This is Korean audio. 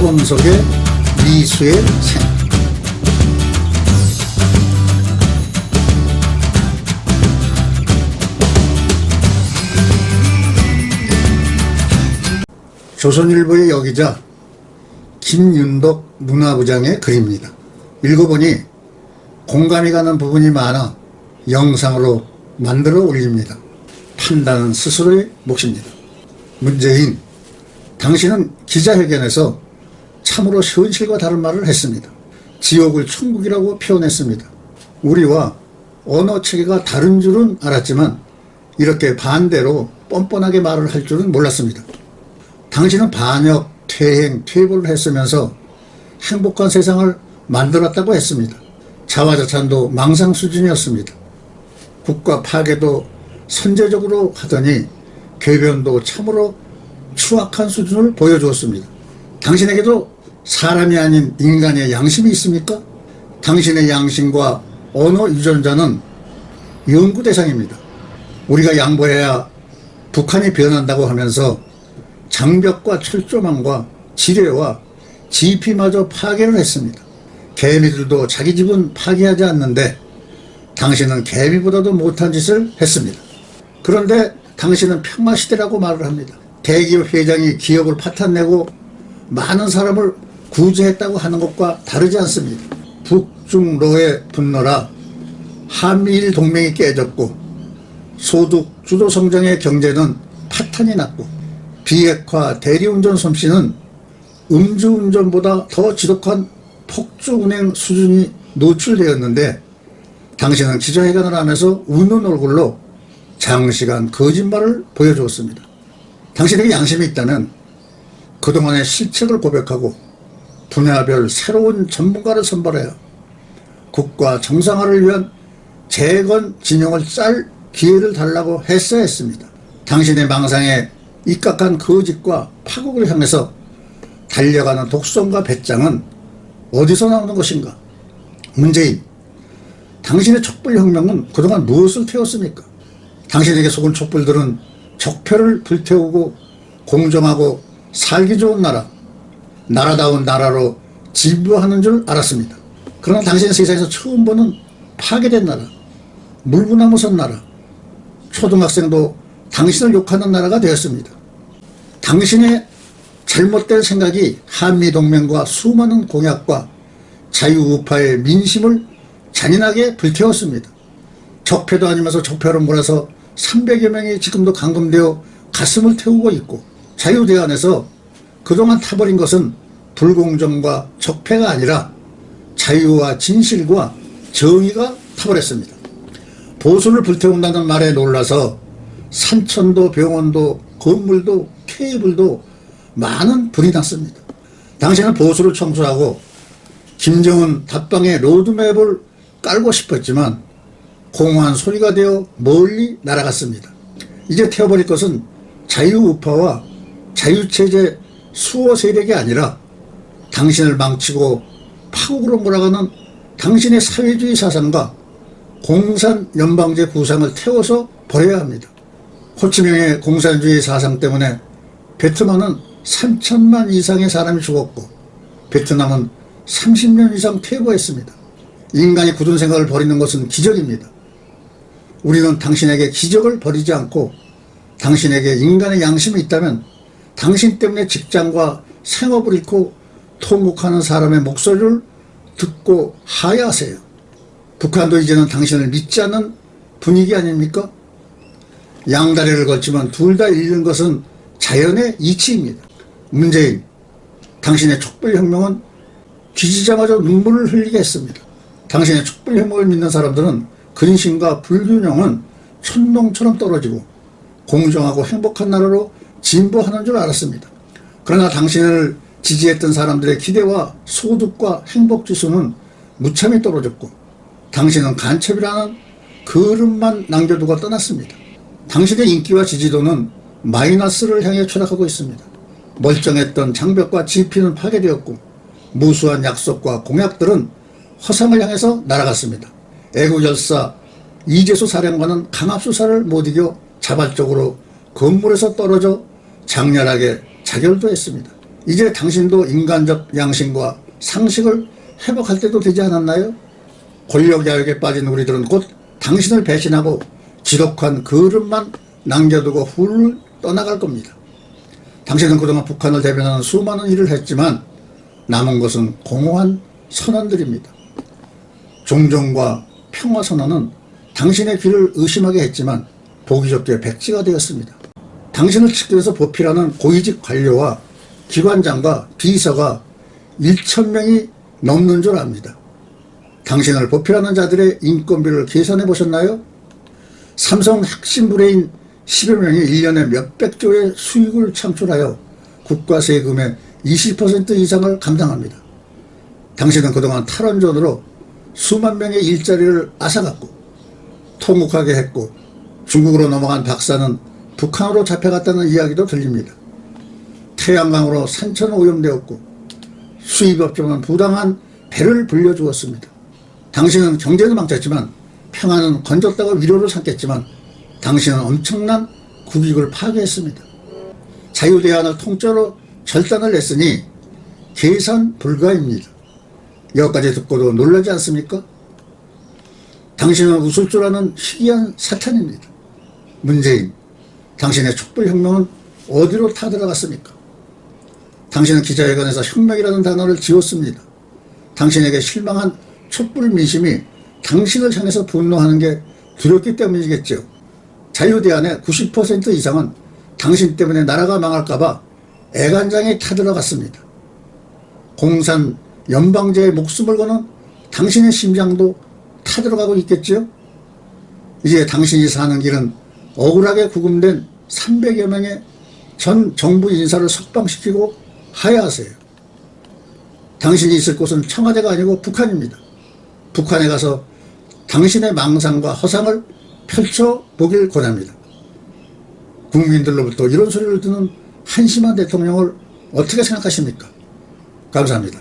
서론석의 미수의 생. 조선일보의 여기자 김윤덕 문화부장의 글입니다. 읽어보니 공감이 가는 부분이 많아 영상으로 만들어 올립니다. 판단은 스스로의 몫입니다. 문재인, 당신은 기자회견에서 참으로 현실과 다른 말을 했습니다. 지옥을 천국이라고 표현했습니다. 우리와 언어체계가 다른 줄은 알았지만 이렇게 반대로 뻔뻔하게 말을 할 줄은 몰랐습니다. 당신은 반역, 퇴행, 퇴보를 했으면서 행복한 세상을 만들었다고 했습니다. 자화자찬도 망상 수준이었습니다. 국가 파괴도 선제적으로 하더니 궤변도 참으로 추악한 수준을 보여주었습니다. 당신에게도 사람이 아닌 인간의 양심이 있습니까? 당신의 양심과 언어 유전자는 연구 대상입니다. 우리가 양보해야 북한이 변한다고 하면서 장벽과 철조망과 지뢰와 지피마저 파괴를 했습니다. 개미들도 자기 집은 파괴하지 않는데 당신은 개미보다도 못한 짓을 했습니다. 그런데 당신은 평화시대라고 말을 합니다. 대기업 회장이 기업을 파탄내고 많은 사람을 구제했다고 하는 것과 다르지 않습니다. 북중로의 분노라 한미일 동맹이 깨졌고 소득 주도 성장의 경제는 파탄이 났고 비핵화 대리운전 솜씨는 음주운전보다 더 지독한 폭주운행 수준이 노출되었는데 당신은 기자회견을 하면서 웃는 얼굴로 장시간 거짓말을 보여주었습니다. 당신에게 양심이 있다면 그동안의 실책을 고백하고 분야별 새로운 전문가를 선발해야 국가 정상화를 위한 재건 진영을 짤 기회를 달라고 했어야 했습니다. 당신의 망상에 입각한 거짓과 파국을 향해서 달려가는 독선과 배짱은 어디서 나오는 것인가? 문재인, 당신의 촛불혁명은 그동안 무엇을 태웠습니까? 당신에게 속은 촛불들은 적폐를 불태우고 공정하고 살기 좋은 나라, 나라다운 나라로 진보하는 줄 알았습니다. 그러나 당신의 세상에서 처음 보는 파괴된 나라, 물구나무 선 나라, 초등학생도 당신을 욕하는 나라가 되었습니다. 당신의 잘못된 생각이 한미동맹과 수많은 공약과 자유우파의 민심을 잔인하게 불태웠습니다. 적폐도 아니면서 적폐로 몰아서 300여 명이 지금도 감금되어 가슴을 태우고 있고 자유대안에서 그동안 타버린 것은 불공정과 적폐가 아니라 자유와 진실과 정의가 타버렸습니다. 보수를 불태운다는 말에 놀라서 산천도 병원도 건물도 케이블도 많은 불이 났습니다. 당신은 보수를 청소하고 김정은 답방의 로드맵을 깔고 싶었지만 공허한 소리가 되어 멀리 날아갔습니다. 이제 태워버릴 것은 자유우파와 자유체제 수호 세력이 아니라 당신을 망치고 파국으로 몰아가는 당신의 사회주의 사상과 공산연방제 구상을 태워서 버려야 합니다. 호치민의 공산주의 사상 때문에 베트남은 3천만 이상의 사람이 죽었고 베트남은 30년 이상 퇴보했습니다. 인간이 굳은 생각을 버리는 것은 기적입니다. 우리는 당신에게 기적을 버리지 않고 당신에게 인간의 양심이 있다면 당신 때문에 직장과 생업을 잃고 통곡하는 사람의 목소리를 듣고 하야하세요. 북한도 이제는 당신을 믿지 않는 분위기 아닙니까? 양다리를 걸치면 둘 다 잃는 것은 자연의 이치입니다. 문재인, 당신의 촛불혁명은 뒤지자마자 눈물을 흘리게 했습니다. 당신의 촛불혁명을 믿는 사람들은 근심과 불균형은 천둥처럼 떨어지고 공정하고 행복한 나라로 진보하는 줄 알았습니다. 그러나 당신을 지지했던 사람들의 기대와 소득과 행복지수는 무참히 떨어졌고 당신은 간첩이라는 그릇만 남겨두고 떠났습니다. 당신의 인기와 지지도는 마이너스를 향해 추락하고 있습니다. 멀쩡했던 장벽과 지피는 파괴되었고 무수한 약속과 공약들은 허상을 향해서 날아갔습니다. 애국열사 이재수 사령관은 강압수사를 못 이겨 자발적으로 건물에서 떨어져 장렬하게 자결도 했습니다. 이제 당신도 인간적 양심과 상식을 회복할 때도 되지 않았나요? 권력 야욕에 빠진 우리들은 곧 당신을 배신하고 지독한 그릇만 남겨두고 훌 떠나갈 겁니다. 당신은 그동안 북한을 대변하는 수많은 일을 했지만 남은 것은 공허한 선언들입니다. 종전과 평화선언은 당신의 귀를 의심하게 했지만 보기 좋게 백지가 되었습니다. 당신을 측근해서 보필하는 고위직 관료와 기관장과 비서가 1,000명이 넘는 줄 압니다. 당신을 보필하는 자들의 인건비를 계산해 보셨나요? 삼성 핵심 브레인 10여 명이 1년에 몇백조의 수익을 창출하여 국가 세금의 20% 이상을 감당합니다. 당신은 그동안 탈원전으로 수만 명의 일자리를 앗아갔고 통곡하게 했고 중국으로 넘어간 박사는 북한으로 잡혀갔다는 이야기도 들립니다. 태양광으로 산천 오염되었고 수입업종은 부당한 배를 불려주었습니다. 당신은 경제는 망쳤지만 평화는 건졌다고 위로를 삼겠지만 당신은 엄청난 국익을 파괴했습니다. 자유대안을 통째로 절단을 냈으니 계산 불가입니다. 여기까지 듣고도 놀라지 않습니까? 당신은 웃을 줄 아는 희귀한 사탄입니다. 문재인, 당신의 촛불혁명은 어디로 타들어갔습니까? 당신은 기자회견에서 혁명이라는 단어를 지웠습니다. 당신에게 실망한 촛불 민심이 당신을 향해서 분노하는 게 두렵기 때문이겠죠. 자유대안의 90% 이상은 당신 때문에 나라가 망할까봐 애간장에 타들어갔습니다. 공산 연방제의 목숨을 거는 당신의 심장도 타들어가고 있겠죠. 이제 당신이 사는 길은 억울하게 구금된 300여 명의 전 정부 인사를 석방시키고 하야하세요. 당신이 있을 곳은 청와대가 아니고 북한입니다. 북한에 가서 당신의 망상과 허상을 펼쳐보길 권합니다. 국민들로부터 이런 소리를 듣는 한심한 대통령을 어떻게 생각하십니까? 감사합니다.